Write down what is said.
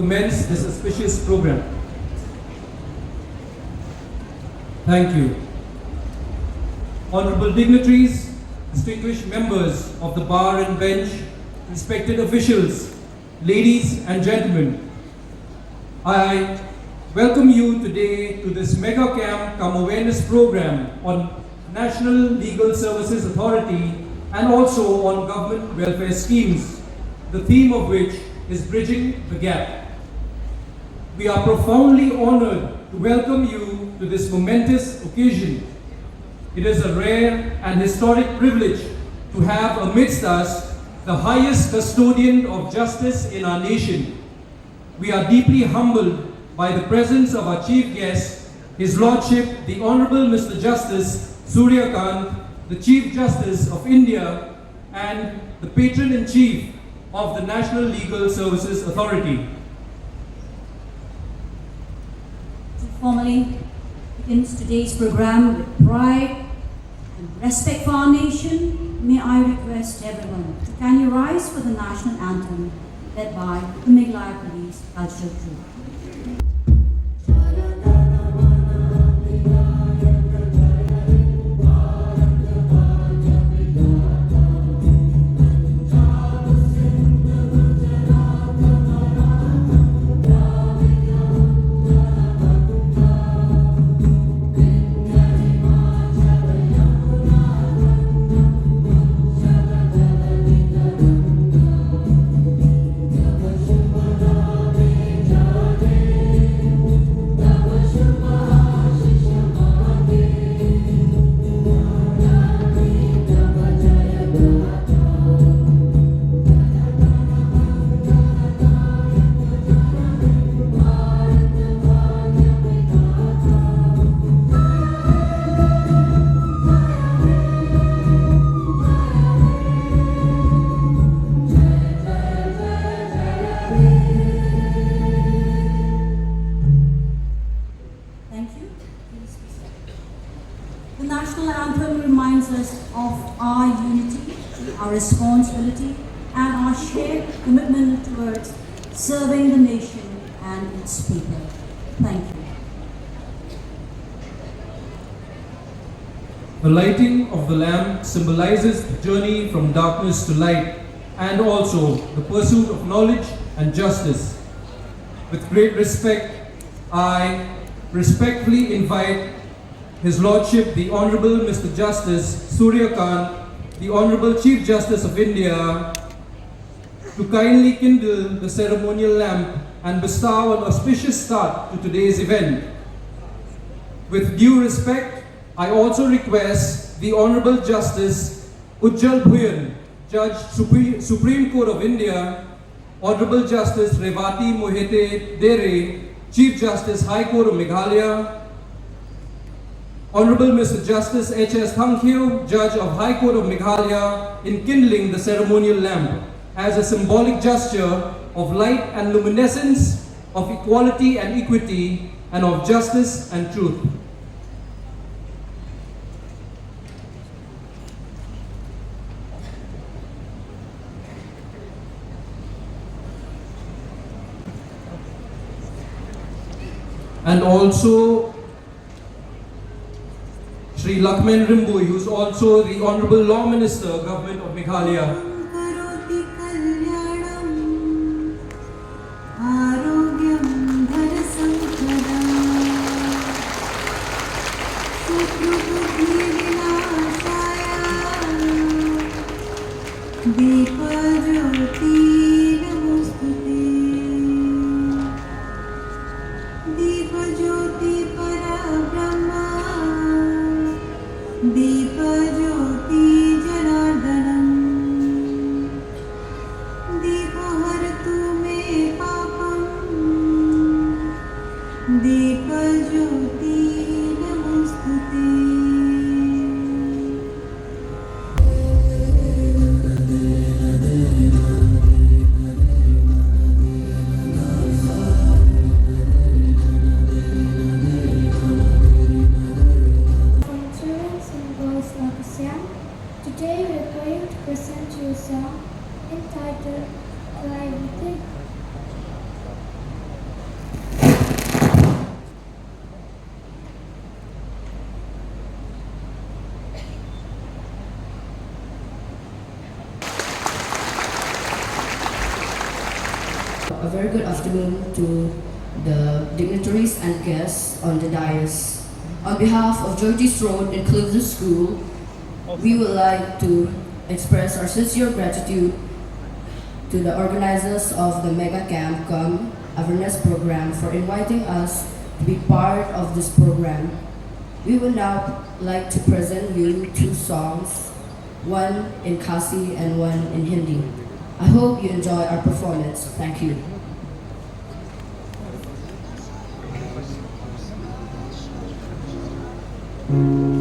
commence this auspicious program. Thank you. Honorable dignitaries, distinguished members of the bar and bench, respected officials, ladies and gentlemen, I welcome you today to this mega camp cum awareness program on National Legal Services Authority and also on government welfare schemes, the theme of which is bridging the gap. We are profoundly honored to welcome you to this momentous occasion. It is a rare and historic privilege to have amidst us the highest custodian of justice in our nation. We are deeply humbled by the presence of our chief guest, His Lordship, the Honorable Mr. Justice Surya Kant, the Chief Justice of India and the Patron-in-Chief of the National Legal Services Authority. To formally begins today's program with pride and respect for our nation, may I request everyone to can you rise for the national anthem led by the Meghalaya Police Cultural Group. Responsibility and our shared commitment towards serving the nation and its people. Thank you. The lighting of the lamp symbolizes the journey from darkness to light and also the pursuit of knowledge and justice. With great respect, I respectfully invite His Lordship, the Honorable Mr. Justice Surya Kant, the Honorable Chief Justice of India, to kindly kindle the ceremonial lamp and bestow an auspicious start to today's event. With due respect, I also request the Honorable Justice Ujjal Bhoi, Judge Supreme Court of India, Honorable Justice Revati Mohite Dere, Chief Justice High Court of Meghalaya, Honorable Mr. Justice H.S. Thangkhiu, Judge of High Court of Meghalaya, in kindling the ceremonial lamp as a symbolic gesture of light and luminescence, of equality and equity, and of justice and truth. And also Shri Lakshman Rimbu, who is also the Honorable Law Minister, Government of Meghalaya. Today we are going to present you a song entitled Plei. very good afternoon to the dignitaries and guests on the dais. On behalf of Georges Road Inclusive School, we would like to express our sincere gratitude to the organizers of the Mega Camp Come Awareness Program for inviting us to be part of this program. We would now like to present you two songs, one in Khasi and one in Hindi. I hope you enjoy our performance. Thank you. Thank you.